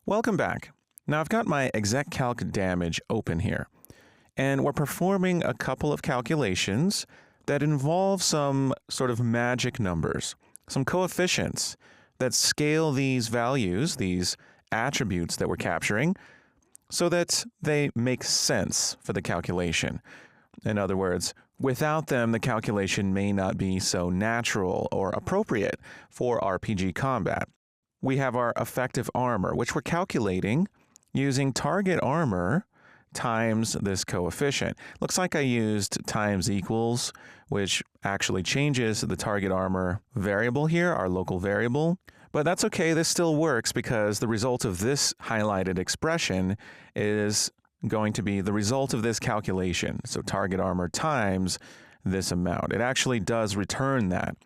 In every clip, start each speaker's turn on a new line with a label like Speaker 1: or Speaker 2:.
Speaker 1: Welcome back. Now I've got my exec-calc damage open here, and we're performing a couple of calculations that involve some sort of magic numbers, some coefficients that scale these values, these attributes that we're capturing, so that they make sense for the calculation. In other words, without them, the calculation may not be so natural or appropriate for RPG combat. We have our effective armor, which we're calculating using target armor times this coefficient. Looks like I used times equals, which actually changes the target armor variable here, our local variable. But that's okay, this still works because the result of this highlighted expression is going to be the result of this calculation. So target armor times this amount. It actually does return that.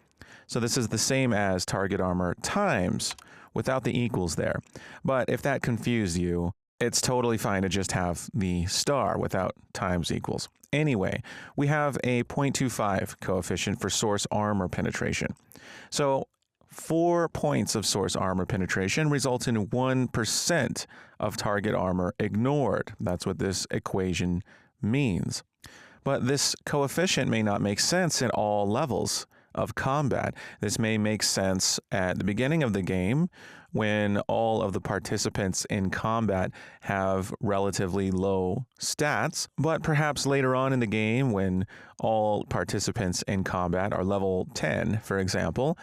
Speaker 1: So this is the same as target armor times without the equals there. But if that confused you, it's totally fine to just have the star without times equals. Anyway, we have a 0.25 coefficient for source armor penetration. So 4 points of source armor penetration results in 1% of target armor ignored. That's what this equation means. But this coefficient may not make sense at all levels of combat. This may make sense at the beginning of the game when all of the participants in combat have relatively low stats, but perhaps later on in the game when all participants in combat are level 10, for example,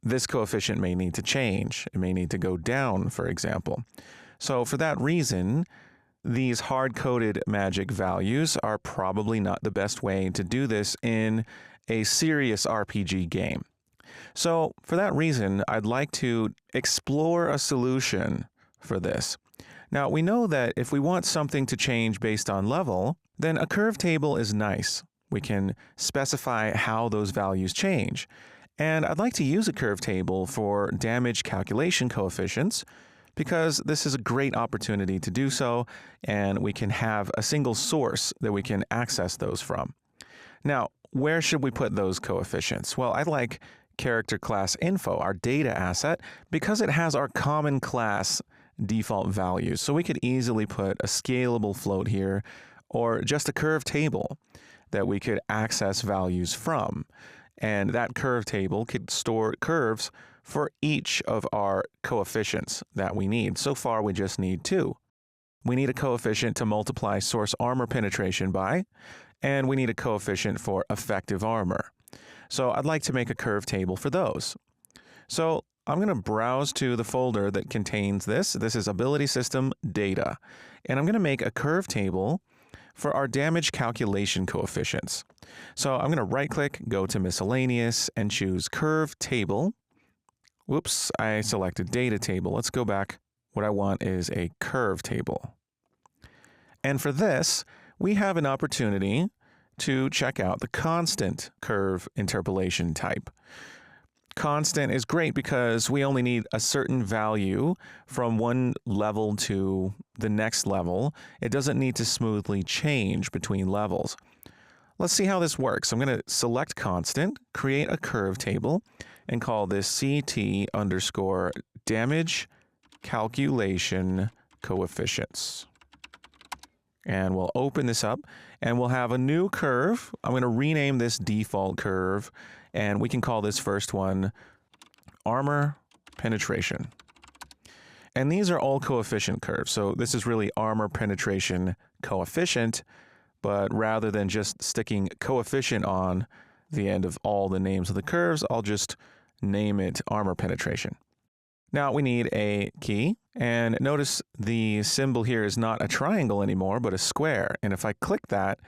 Speaker 1: this coefficient may need to change. It may need to go down, for example. So for that reason, these hard-coded magic values are probably not the best way to do this in a serious RPG game. So for that reason, I'd like to explore a solution for this. Now, we know that if we want something to change based on level, then a curve table is nice. We can specify how those values change. And I'd like to use a curve table for damage calculation coefficients because this is a great opportunity to do so, and we can have a single source that we can access those from. Now, where should we put those coefficients? Well, I'd like character class info, our data asset, because it has our common class default values. So we could easily put a scalable float here or just a curve table that we could access values from. And that curve table could store curves for each of our coefficients that we need. So far, we just need 2. We need a coefficient to multiply source armor penetration by, and we need a coefficient for effective armor. So I'd like to make a curve table for those. So I'm going to browse to the folder that contains this. This is Ability System Data. And I'm going to make a curve table for our damage calculation coefficients. So I'm going to right-click, go to Miscellaneous, and choose Curve Table. Whoops, I selected Data Table. Let's go back. What I want is a curve table. And for this, we have an opportunity to check out the constant curve interpolation type. Constant is great because we only need a certain value from one level to the next level. It doesn't need to smoothly change between levels. Let's see how this works. I'm going to select constant, create a curve table, and call this CT underscore damage calculation coefficients. And we'll open this up and we'll have a new curve. I'm going to rename this default curve, and we can call this first one armor penetration. And these are all coefficient curves. So this is really armor penetration coefficient, but rather than just sticking coefficient on the end of all the names of the curves, I'll just name it armor penetration. Now we need a key, and notice the symbol here is not a triangle anymore, but a square. And if I click that,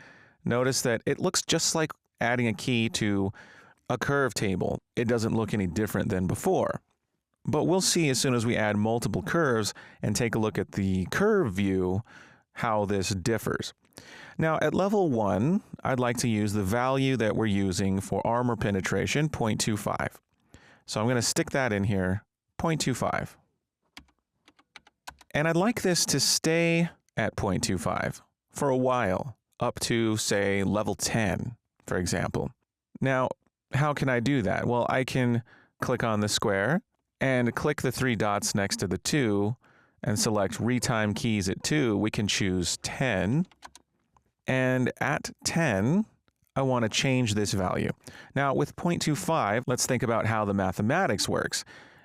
Speaker 1: notice that it looks just like adding a key to a curve table. It doesn't look any different than before. But we'll see as soon as we add multiple curves and take a look at the curve view how this differs. Now at level 1, I'd like to use the value that we're using for armor penetration, 0.25. So I'm going to stick that in here, 0.25. And I'd like this to stay at 0.25 for a while, up to, say, level 10, for example. Now, how can I do that? Well, I can click on the square and click the 3 dots next to the 2 and select retime keys at 2, we can choose 10. And at 10, I want to change this value. Now with 0.25, let's think about how the mathematics works.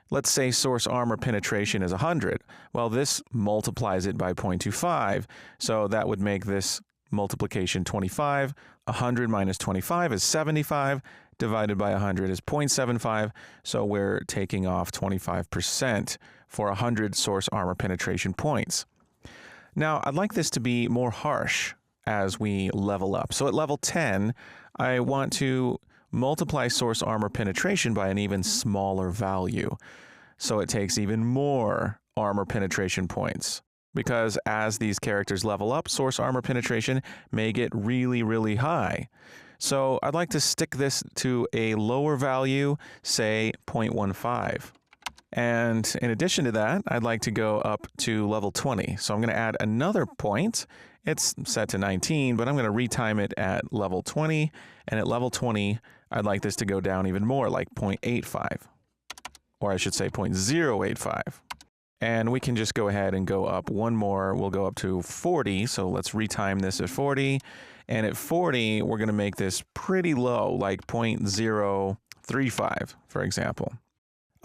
Speaker 1: Let's say source armor penetration is 100. Well, this multiplies it by 0.25, so that would make this multiplication 25. 100 minus 25 is 75, divided by 100 is 0.75, so we're taking off 25% for 100 source armor penetration points. Now, I'd like this to be more harsh as we level up. So at level 10, I want to multiply source armor penetration by an even smaller value. So it takes even more armor penetration points. Because as these characters level up, source armor penetration may get really, really high. So I'd like to stick this to a lower value, say 0.15. And in addition to that, I'd like to go up to level 20. So I'm going to add another point. It's set to 19, but I'm going to retime it at level 20. And at level 20, I'd like this to go down even more, like 0.85. Or I should say 0.085. And we can just go ahead and go up one more. We'll go up to 40. So let's retime this at 40. And at 40, we're going to make this pretty low, like 0.035, for example.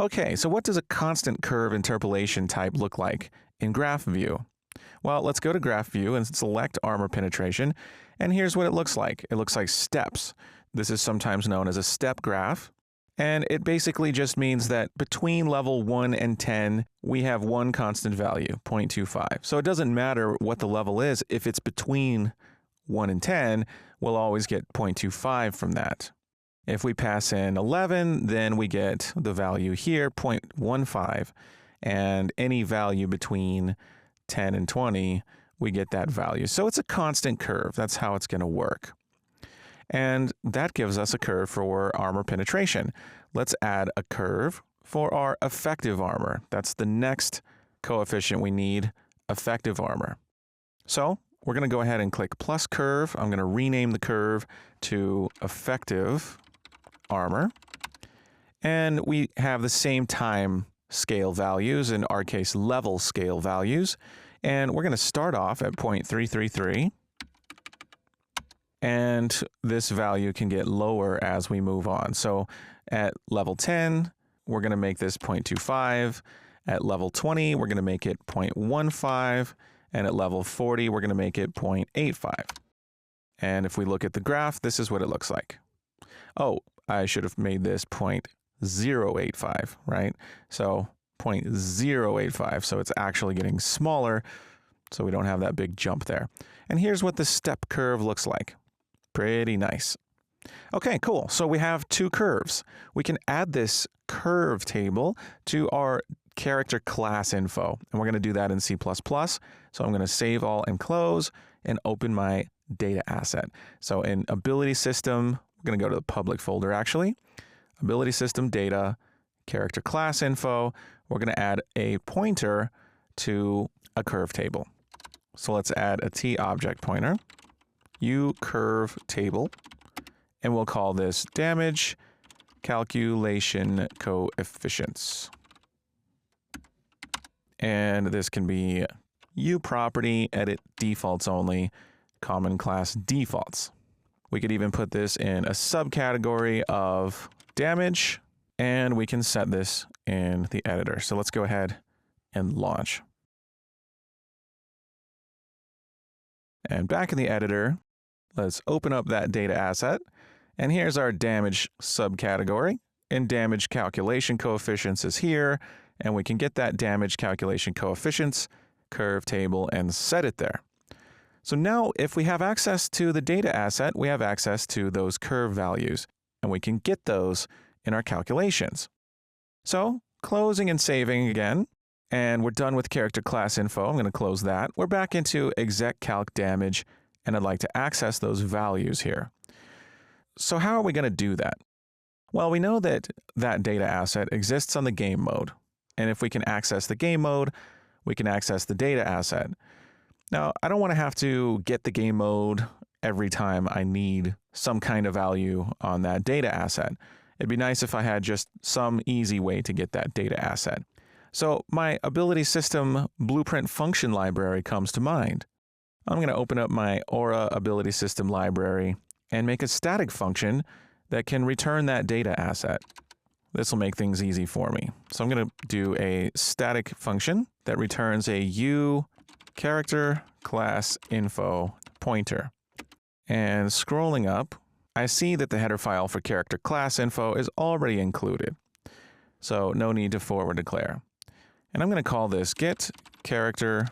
Speaker 1: Okay, so what does a constant curve interpolation type look like in graph view? Well, let's go to graph view and select armor penetration. And here's what it looks like. It looks like steps. This is sometimes known as a step graph. And it basically just means that between level 1 and 10, we have one constant value, 0.25. So it doesn't matter what the level is. If it's between 1 and 10, we'll always get 0.25 from that. If we pass in 11, then we get the value here, 0.15. And any value between 10 and 20, we get that value. So it's a constant curve. That's how it's going to work. And that gives us a curve for armor penetration. Let's add a curve for our effective armor. That's the next coefficient we need, effective armor. So we're going to go ahead and click plus curve. I'm going to rename the curve to effective armor. And we have the same time scale values, in our case level scale values. And we're going to start off at 0.333. And this value can get lower as we move on. So at level 10, we're going to make this 0.25. At level 20, we're going to make it 0.15. And at level 40, we're going to make it 0.85. And if we look at the graph, this is what it looks like. Oh, I should have made this 0.085, right? So 0.085, so it's actually getting smaller, so we don't have that big jump there. And here's what the step curve looks like. Pretty nice. Okay, cool. So we have two curves. We can add this curve table to our character class info, and we're going to do that in C++. So I'm going to save all and close and open my data asset. So in Ability System, we're going to go to the public folder actually. Ability System Data, Character Class Info. We're going to add a pointer to a curve table. So let's add a T object pointer. uCurve table, and we'll call this damage calculation coefficients. And this can be uProperty, edit defaults only, common class defaults. We could even put this in a subcategory of damage, and we can set this in the editor. So let's go ahead and launch. And back in the editor, let's open up that data asset. And here's our damage subcategory. And damage calculation coefficients is here. And we can get that damage calculation coefficients curve table and set it there. So now if we have access to the data asset, we have access to those curve values. And we can get those in our calculations. So closing and saving again. And we're done with character class info. I'm going to close that. We're back into exec_calc damage, and I'd like to access those values here. So how are we going to do that? Well, we know that that data asset exists on the game mode. And if we can access the game mode, we can access the data asset. Now, I don't want to have to get the game mode every time I need some kind of value on that data asset. It'd be nice if I had just some easy way to get that data asset. So my ability system blueprint function library comes to mind. I'm going to open up my Aura ability system library and make a static function that can return that data asset. This will make things easy for me. So I'm going to do a static function that returns a u character class info pointer. And scrolling up, I see that the header file for character class info is already included. So no need to forward declare. And I'm going to call this get character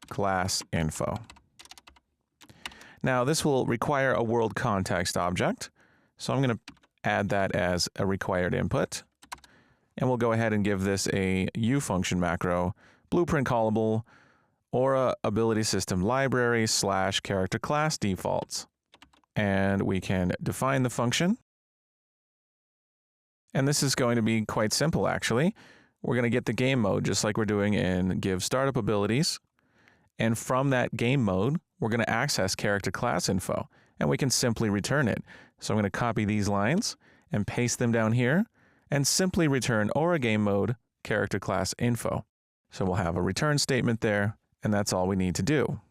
Speaker 1: class info. Now this will require a world context object. So I'm going to add that as a required input. And we'll go ahead and give this a u function macro, blueprint callable, Aura ability system library / character class defaults. And we can define the function. And this is going to be quite simple, actually. We're going to get the game mode just like we're doing in give startup abilities. And from that game mode, we're going to access character class info. And we can simply return it. So I'm going to copy these lines and paste them down here and simply return Aura game mode character class info. So we'll have a return statement there, and that's all we need to do.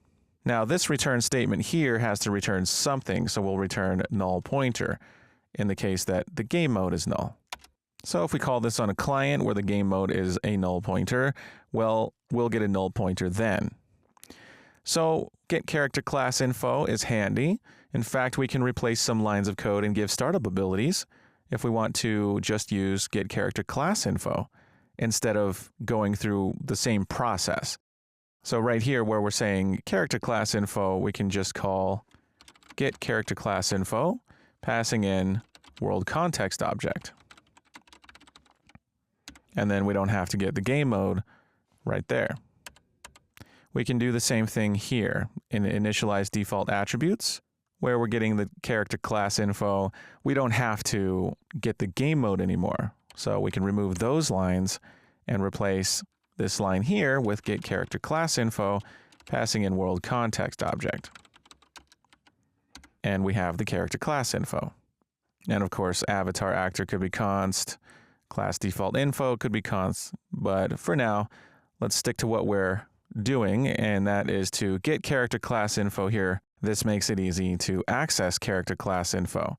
Speaker 1: Now this return statement here has to return something, so we'll return null pointer in the case that the game mode is null. So if we call this on a client where the game mode is a null pointer, well, we'll get a null pointer then. So get character class info is handy. In fact, we can replace some lines of code and give startup abilities if we want to just use get character class info instead of going through the same process. So right here where we're saying character class info, we can just call get character class info, passing in world context object. And then we don't have to get the game mode right there. We can do the same thing here in initialize default attributes, where we're getting the character class info. We don't have to get the game mode anymore. So we can remove those lines and replace this line here with get character class info, passing in world context object. And we have the character class info. And of course, avatar actor could be const, class default info could be const, but for now, let's stick to what we're doing, and that is to get character class info here. This makes it easy to access character class info.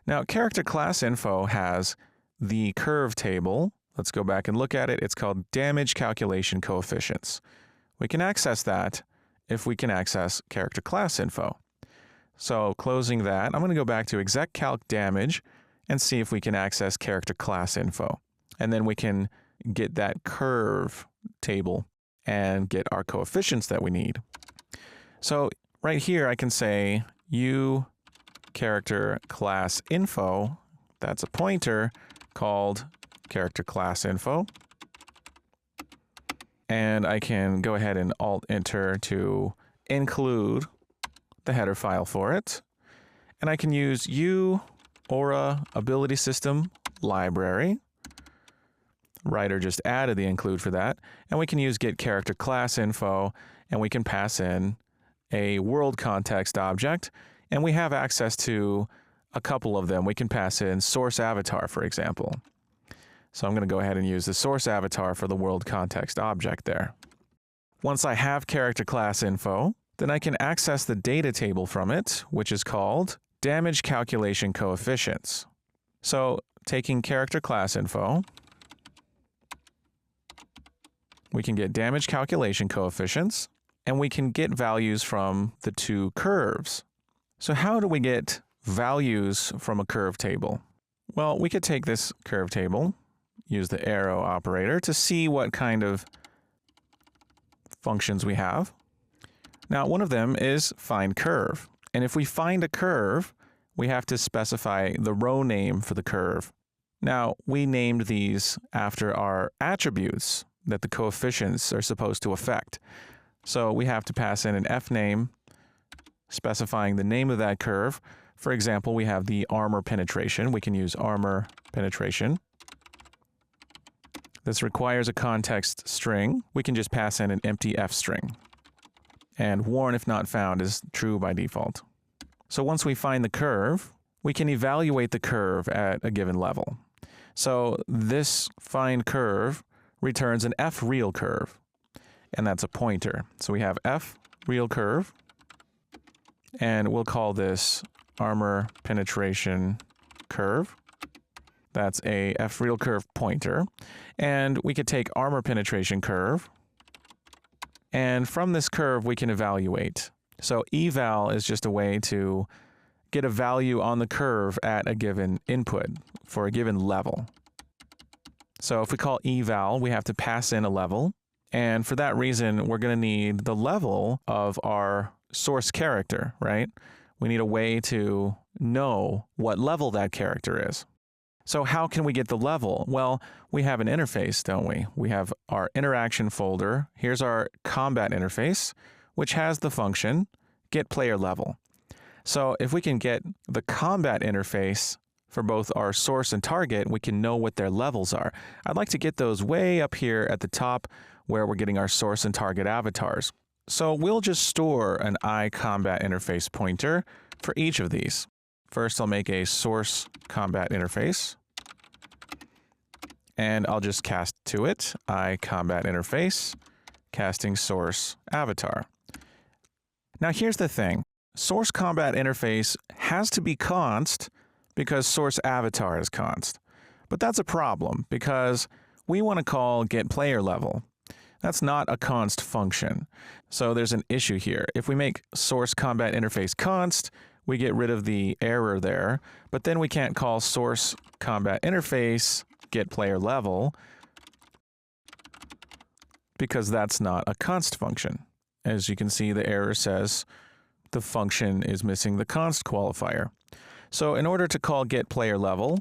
Speaker 1: Now, character class info has the curve table. Let's go back and look at it. It's called damage calculation coefficients. We can access that if we can access character class info. So closing that, I'm going to go back to exec calc damage and see if we can access character class info. And then we can get that curve table and get our coefficients that we need. So right here, I can say u character class info. That's a pointer called character class info. And I can go ahead and alt enter to include the header file for it. And I can use u Aura ability system library. Writer just added the include for that. And we can use get character class info, and we can pass in a world context object. And we have access to a couple of them. We can pass in source avatar, for example. So I'm going to go ahead and use the source avatar for the world context object there. Once I have character class info, then I can access the data table from it, which is called damage calculation coefficients. So taking character class info, we can get damage calculation coefficients, and we can get values from the two curves. So how do we get values from a curve table? Well, we could take this curve table, use the arrow operator to see what kind of functions we have. Now, one of them is find curve. And if we find a curve, we have to specify the row name for the curve. Now, we named these after our attributes that the coefficients are supposed to affect. So we have to pass in an fname specifying the name of that curve. For example, we have the armor penetration. We can use armor penetration. This requires a context string. We can just pass in an empty f string. And warn if not found is true by default. So once we find the curve, we can evaluate the curve at a given level. So this find curve returns an f real curve, and that's a pointer. So we have f real curve, and we'll call this armor penetration curve. That's a f real curve pointer. And we could take armor penetration curve, and from this curve we can evaluate. So eval is just a way to get a value on the curve at a given input for a given level. So if we call eval, we have to pass in a level, and for that reason we're going to need the level of our source character, right? We need a way to know what level that character is. So how can we get the level? Well, we have an interface, don't we? We have our interaction folder. Here's our combat interface, which has the function getPlayerLevel. So if we can get the combat interface for both our source and target, we can know what their levels are. I'd like to get those way up here at the top where we're getting our source and target avatars. So we'll just store an iCombat interface pointer for each of these. First, I'll make a source combat interface, and I'll just cast to it iCombat interface, casting source avatar. Now here's the thing. Source combat interface has to be const because source avatar is const. But that's a problem because we want to call getPlayerLevel. That's not a const function. So there's an issue here. If we make source combat interface const, we get rid of the error there, but then we can't call source combat interface getPlayerLevel because that's not a const function. As you can see, the error says the function is missing the const qualifier. So in order to call getPlayerLevel,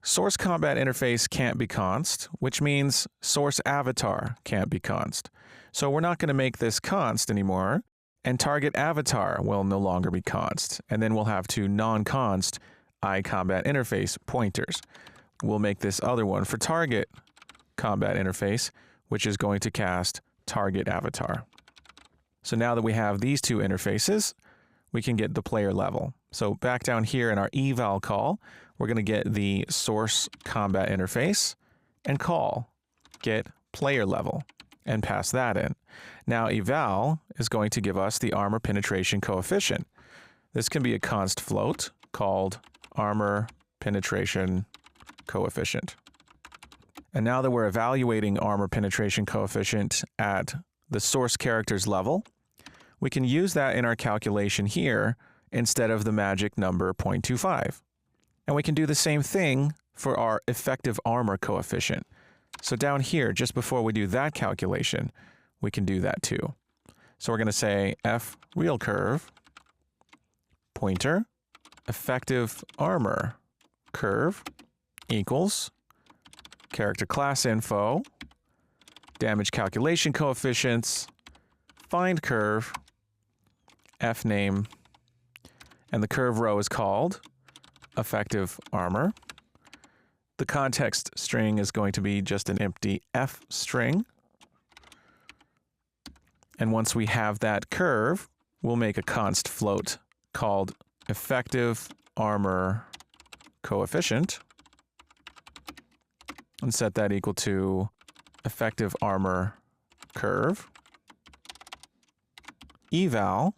Speaker 1: source combat interface can't be const, which means source avatar can't be const. So we're not going to make this const anymore, and target avatar will no longer be const. And then we'll have two non-const iCombat interface pointers. We'll make this other one for target combat interface, which is going to cast target avatar. So now that we have these two interfaces, we can get the player level. So back down here in our eval call, we're going to get the source combat interface and call getPlayerLevel and pass that in. Now eval is going to give us the armor penetration coefficient. This can be a const float called armor penetration coefficient. And now that we're evaluating armor penetration coefficient at the source character's level, we can use that in our calculation here instead of the magic number 0.25. And we can do the same thing for our effective armor coefficient. So down here, just before we do that calculation, we can do that too. So we're going to say f real curve pointer effective armor curve equals character class info, damage calculation coefficients, find curve, f name, and the curve row is called effective armor. The context string is going to be just an empty f string. And once we have that curve, we'll make a const float called effective armor coefficient and set that equal to effective armor curve eval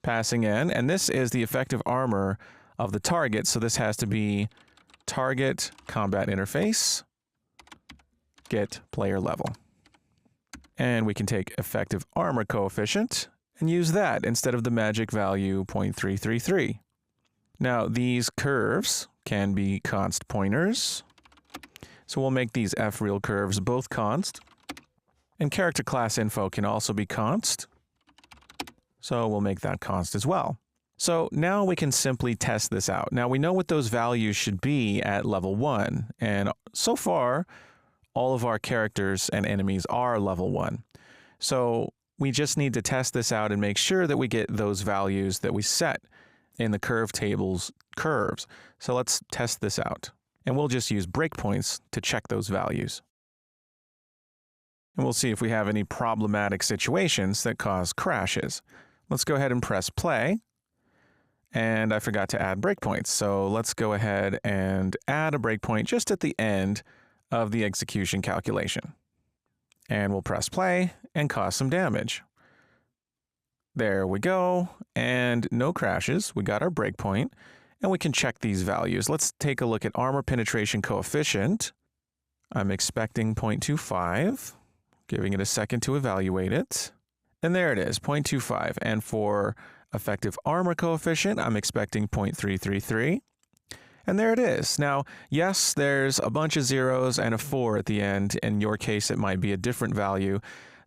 Speaker 1: passing in, and this is the effective armor of the target, so this has to be target combat interface getPlayerLevel. And we can take effective armor coefficient and use that instead of the magic value 0.333. Now these curves can be const pointers, so we'll make these f real curves both const, and character class info can also be const, so we'll make that const as well. So now we can simply test this out. Now we know what those values should be at level 1, and so far all of our characters and enemies are level 1. So we just need to test this out and make sure that we get those values that we set in the curve table's curves. So let's test this out. And we'll just use breakpoints to check those values. And we'll see if we have any problematic situations that cause crashes. Let's go ahead and press play. And I forgot to add breakpoints. So let's go ahead and add a breakpoint just at the end of the execution calculation. And we'll press play and cause some damage. There we go, and no crashes. We got our breakpoint, and we can check these values. Let's take a look at armor penetration coefficient. I'm expecting 0.25, giving it a second to evaluate it. And there it is, 0.25. And for effective armor coefficient, I'm expecting 0.333. And there it is. Now, yes, there's a bunch of zeros and a 4 at the end. In your case, it might be a different value.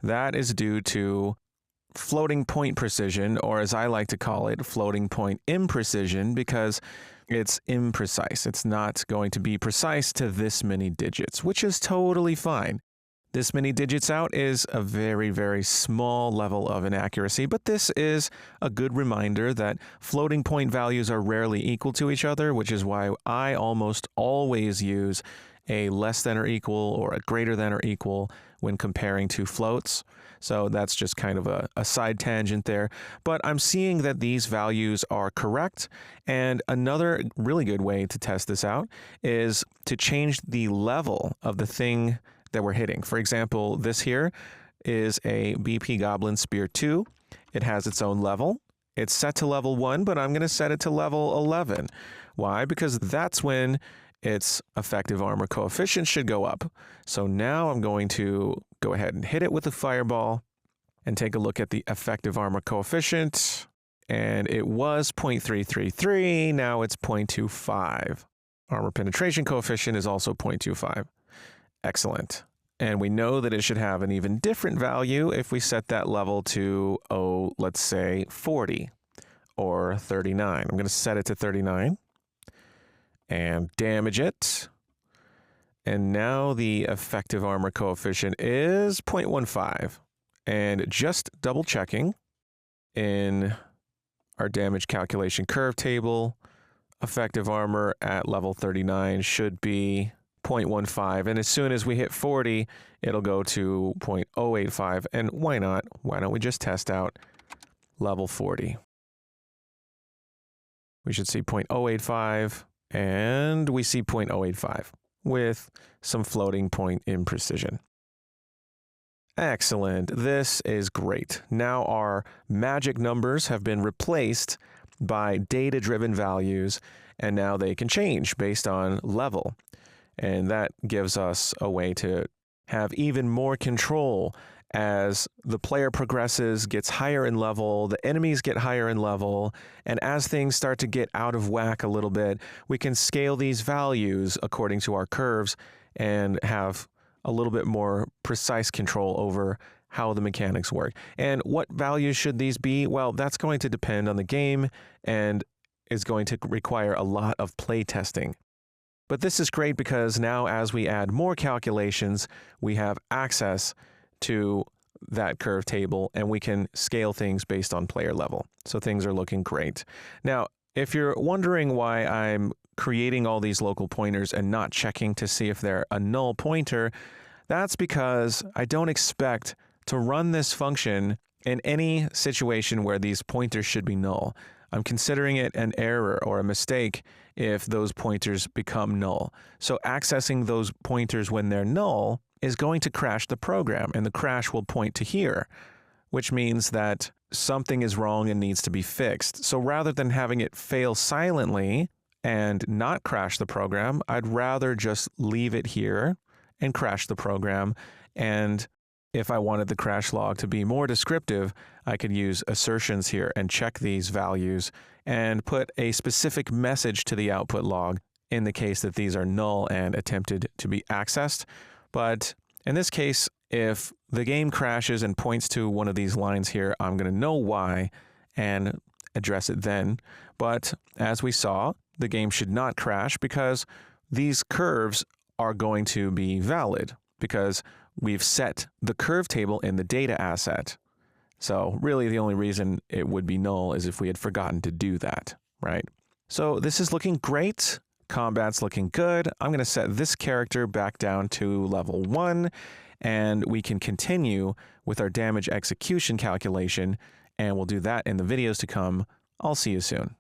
Speaker 1: That is due to floating point precision, or as I like to call it, floating point imprecision, because it's imprecise. It's not going to be precise to this many digits, which is totally fine. This many digits out is a very, very small level of inaccuracy, but this is a good reminder that floating point values are rarely equal to each other, which is why I almost always use a less than or equal or a greater than or equal when comparing two floats. So that's just kind of a side tangent there. But I'm seeing that these values are correct. And another really good way to test this out is to change the level of the thing that we're hitting. For example, this here is a BP Goblin Spear 2. It has its own level. It's set to level 1, but I'm going to set it to level 11. Why? Because that's when its effective armor coefficient should go up. So now I'm going to go ahead and hit it with a fireball and take a look at the effective armor coefficient. And it was 0.333. Now it's 0.25. Armor penetration coefficient is also 0.25. Excellent. And we know that it should have an even different value if we set that level to, let's say 40 or 39. I'm going to set it to 39 and damage it. And now the effective armor coefficient is 0.15. And just double checking in our damage calculation curve table, effective armor at level 39 should be 0.15. And as soon as we hit 40, it'll go to 0.085. And why not? Why don't we just test out level 40? We should see 0.085. And we see 0.085 with some floating point imprecision. Excellent. This is great. Now our magic numbers have been replaced by data-driven values, and now they can change based on level. And that gives us a way to have even more control as the player progresses, gets higher in level, the enemies get higher in level, and as things start to get out of whack a little bit, we can scale these values according to our curves and have a little bit more precise control over how the mechanics work. And what values should these be? Well, that's going to depend on the game and is going to require a lot of play testing. But this is great because now as we add more calculations, we have access to that curve table and we can scale things based on player level. So things are looking great. Now, if you're wondering why I'm creating all these local pointers and not checking to see if they're a null pointer, that's because I don't expect to run this function in any situation where these pointers should be null. I'm considering it an error or a mistake if those pointers become null. So accessing those pointers when they're null is going to crash the program, and the crash will point to here, which means that something is wrong and needs to be fixed. So rather than having it fail silently and not crash the program, I'd rather just leave it here and crash the program. And if I wanted the crash log to be more descriptive, I could use assertions here and check these values and put a specific message to the output log in the case that these are null and attempted to be accessed. But in this case, if the game crashes and points to one of these lines here, I'm going to know why and address it then. But as we saw, the game should not crash because these curves are going to be valid because we've set the curve table in the data asset. So really the only reason it would be null is if we had forgotten to do that, right? So this is looking great. Combat's looking good. I'm going to set this character back down to level 1, and we can continue with our damage execution calculation, and we'll do that in the videos to come. I'll see you soon.